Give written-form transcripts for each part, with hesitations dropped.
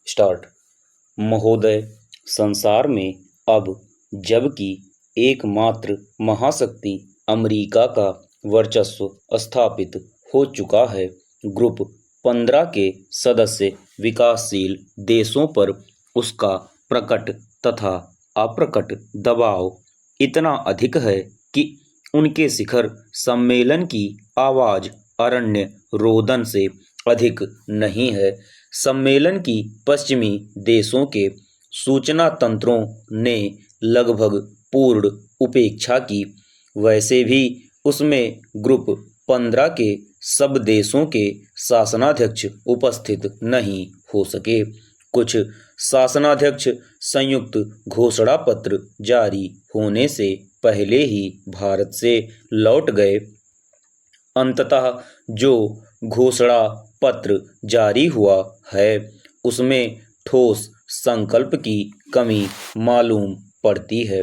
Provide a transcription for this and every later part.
Start. महोदय, संसार में अब जबकि एकमात्र महाशक्ति अमेरिका का वर्चस्व स्थापित हो चुका है, ग्रुप 15 के सदस्य विकासशील देशों पर उसका प्रकट तथा अप्रकट दबाव इतना अधिक है कि उनके शिखर सम्मेलन की आवाज अरण्य रोदन से अधिक नहीं है। सम्मेलन की पश्चिमी देशों के सूचना तंत्रों ने लगभग पूर्ण उपेक्षा की। वैसे भी उसमें ग्रुप 15 के सब देशों के शासनाध्यक्ष उपस्थित नहीं हो सके। कुछ शासनाध्यक्ष संयुक्त घोषणा पत्र जारी होने से पहले ही भारत से लौट गए। अंततः जो घोषणा पत्र जारी हुआ है उसमें ठोस संकल्प की कमी मालूम पड़ती है।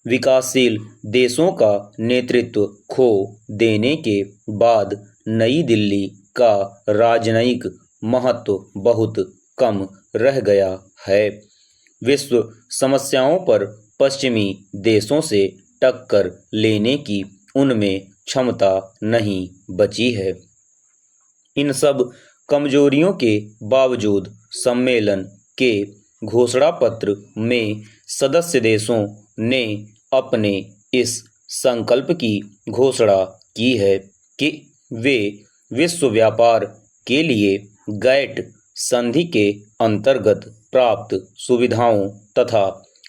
विकासशील देशों का नेतृत्व खो देने के बाद नई दिल्ली का राजनयिक महत्व बहुत कम रह गया है। विश्व समस्याओं पर पश्चिमी देशों से टक्कर लेने की उनमें क्षमता नहीं बची है। इन सब कमजोरियों के बावजूद सम्मेलन के घोषणा पत्र में सदस्य देशों ने अपने इस संकल्प की घोषणा की है कि वे विश्व व्यापार के लिए गैट संधि के अंतर्गत प्राप्त सुविधाओं तथा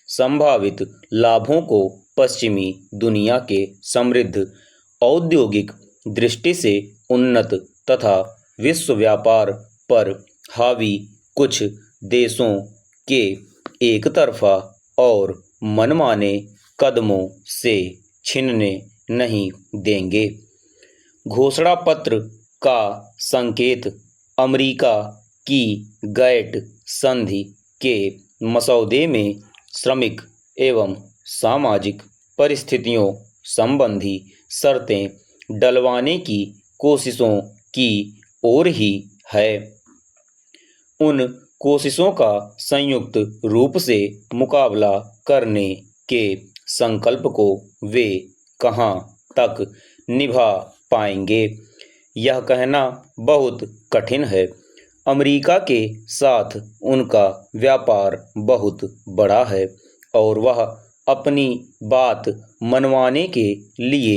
संभावित लाभों को पश्चिमी दुनिया के समृद्ध औद्योगिक दृष्टि से उन्नत तथा विश्व व्यापार पर हावी कुछ देशों के एकतरफा और मनमाने कदमों से छीनने नहीं देंगे। घोषणा पत्र का संकेत अमेरिका की गैट संधि के मसौदे में श्रमिक एवं सामाजिक परिस्थितियों संबंधी शर्तें डलवाने की कोशिशों की ओर ही है। उन कोशिशों का संयुक्त रूप से मुकाबला करने के संकल्प को वे कहां तक निभा पाएंगे, यह कहना बहुत कठिन है। अमेरिका के साथ उनका व्यापार बहुत बड़ा है और वह अपनी बात मनवाने के लिए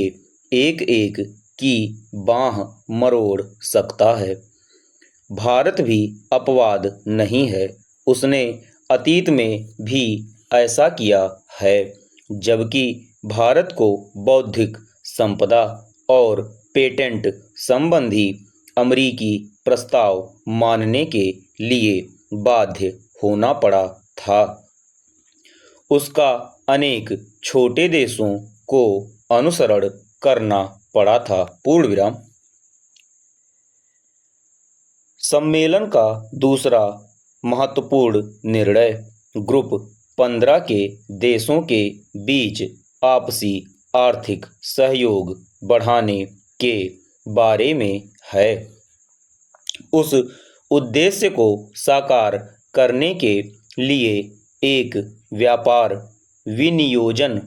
एक एक की बांह मरोड़ सकता है। भारत भी अपवाद नहीं है। उसने अतीत में भी ऐसा किया है, जबकि भारत को बौद्धिक संपदा और पेटेंट संबंधी अमेरिकी प्रस्ताव मानने के लिए बाध्य होना पड़ा था। उसका अनेक छोटे देशों को अनुसरण करना पड़ा था। पूर्ण विराम। सम्मेलन का दूसरा महत्वपूर्ण निर्णय ग्रुप 15 के देशों के बीच आपसी आर्थिक सहयोग बढ़ाने के बारे में है। उस उद्देश्य को साकार करने के लिए एक व्यापार विनियोजन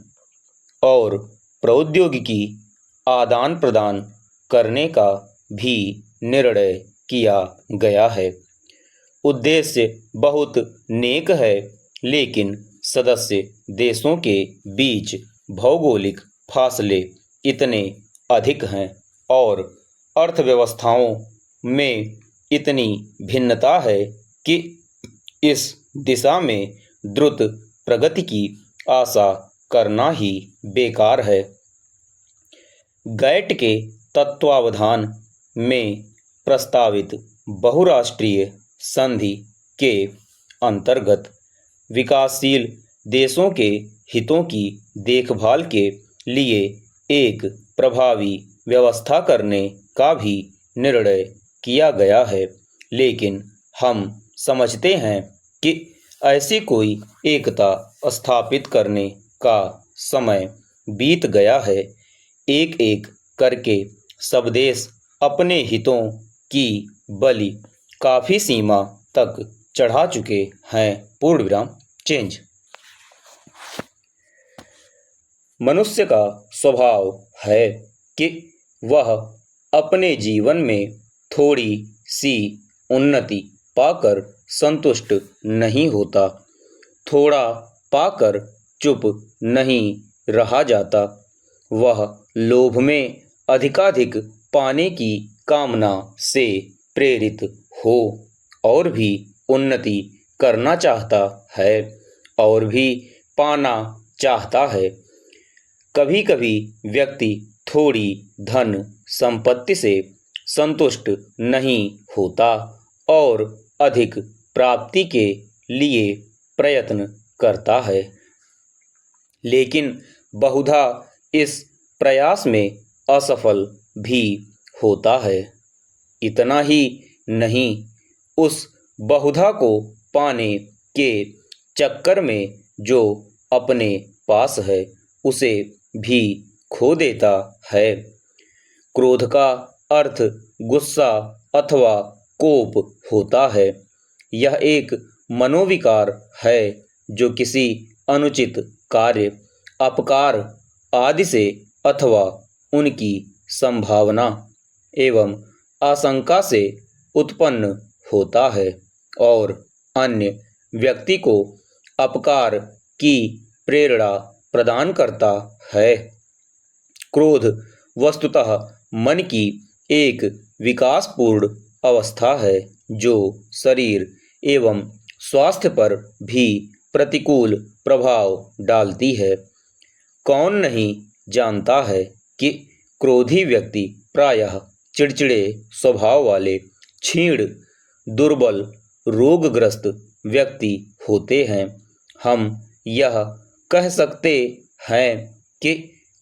और प्रौद्योगिकी आदान प्रदान करने का भी निर्णय किया गया है। उद्देश्य बहुत नेक है, लेकिन सदस्य देशों के बीच भौगोलिक फासले इतने अधिक हैं और अर्थव्यवस्थाओं में इतनी भिन्नता है कि इस दिशा में द्रुत प्रगति की आशा करना ही बेकार है। गैट के तत्वावधान में प्रस्तावित बहुराष्ट्रीय संधि के अंतर्गत विकासशील देशों के हितों की देखभाल के लिए एक प्रभावी व्यवस्था करने का भी निर्णय किया गया है, लेकिन हम समझते हैं कि ऐसी कोई एकता स्थापित करने का समय बीत गया है। एक एक करके सब देश अपने हितों की बलि काफी सीमा तक चढ़ा चुके हैं। पूर्ण विराम चेंज। मनुष्य का स्वभाव है कि वह अपने जीवन में थोड़ी सी उन्नति पाकर संतुष्ट नहीं होता, थोड़ा पाकर चुप नहीं रहा जाता। वह लोभ में अधिकाधिक पाने की कामना से प्रेरित हो और भी उन्नति करना चाहता है और भी पाना चाहता है। कभी कभी व्यक्ति थोड़ी धन संपत्ति से संतुष्ट नहीं होता और अधिक प्राप्ति के लिए प्रयत्न करता है, लेकिन बहुधा इस प्रयास में असफल भी होता है। इतना ही नहीं, उस बहुधा को पाने के चक्कर में जो अपने पास है उसे भी खो देता है। क्रोध का अर्थ गुस्सा अथवा कोप होता है। यह एक मनोविकार है जो किसी अनुचित कार्य, अपकार आदि से अथवा उनकी संभावना एवं आशंका से उत्पन्न होता है और अन्य व्यक्ति को अपकार की प्रेरणा प्रदान करता है। क्रोध वस्तुतः मन की एक विकासपूर्ण अवस्था है जो शरीर एवं स्वास्थ्य पर भी प्रतिकूल प्रभाव डालती है। कौन नहीं जानता है कि क्रोधी व्यक्ति प्रायः चिड़चिड़े स्वभाव वाले, क्षीण, दुर्बल, रोगग्रस्त व्यक्ति होते हैं। हम यह कह सकते हैं कि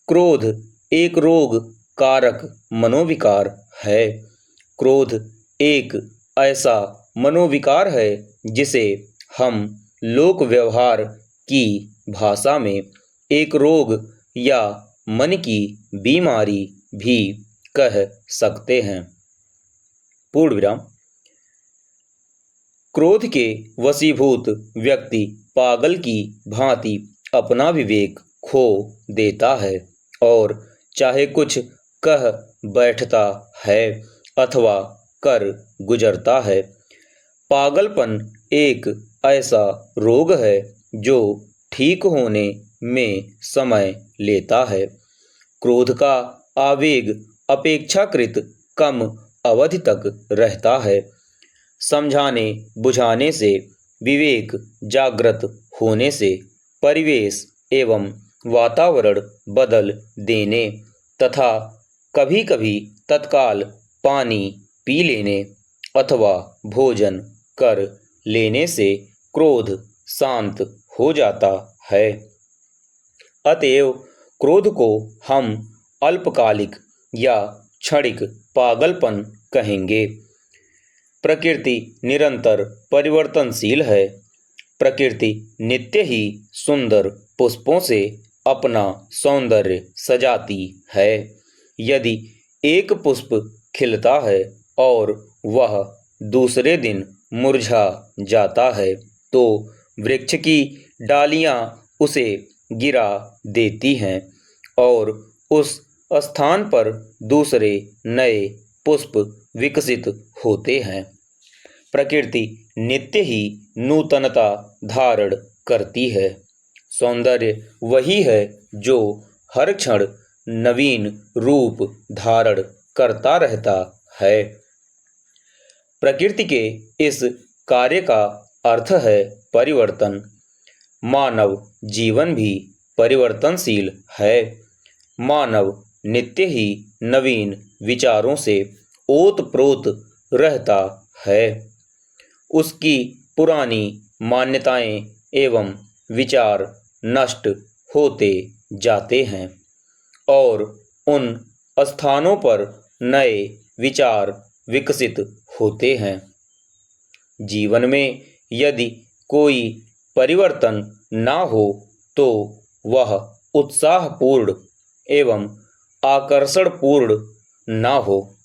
क्रोध एक रोग कारक मनोविकार है। क्रोध एक ऐसा मनोविकार है जिसे हम लोक व्यवहार की भाषा में एक रोग या मन की बीमारी भी कह सकते हैं। पूर्ण विराम। क्रोध के वशीभूत व्यक्ति पागल की भांति अपना विवेक खो देता है और चाहे कुछ कह बैठता है अथवा कर गुजरता है। पागलपन एक ऐसा रोग है जो ठीक होने में समय लेता है। क्रोध का आवेग अपेक्षाकृत कम अवधि तक रहता है। समझाने बुझाने से, विवेक जागृत होने से, परिवेश एवं वातावरण बदल देने तथा कभी कभी तत्काल पानी पी लेने अथवा भोजन कर लेने से क्रोध शांत हो जाता है। अतएव क्रोध को हम अल्पकालिक या क्षणिक पागलपन कहेंगे। प्रकृति निरंतर परिवर्तनशील है। प्रकृति नित्य ही सुंदर पुष्पों से अपना सौंदर्य सजाती है। यदि एक पुष्प खिलता है और वह दूसरे दिन मुरझा जाता है तो वृक्ष की डालियां उसे गिरा देती हैं और उस स्थान पर दूसरे नए पुष्प विकसित होते हैं। प्रकृति नित्य ही नूतनता धारण करती है। सौंदर्य वही है जो हर क्षण नवीन रूप धारण करता रहता है। प्रकृति के इस कार्य का अर्थ है परिवर्तन। मानव जीवन भी परिवर्तनशील है। मानव नित्य ही नवीन विचारों से ओत-प्रोत रहता है। उसकी पुरानी मान्यताएं एवं विचार नष्ट होते जाते हैं और उन स्थानों पर नए विचार विकसित होते हैं। जीवन में यदि कोई परिवर्तन ना हो तो वह उत्साहपूर्ण एवं आकर्षणपूर्ण ना हो।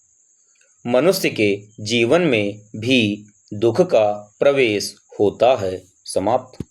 मनुष्य के जीवन में भी दुख का प्रवेश होता है। समाप्त।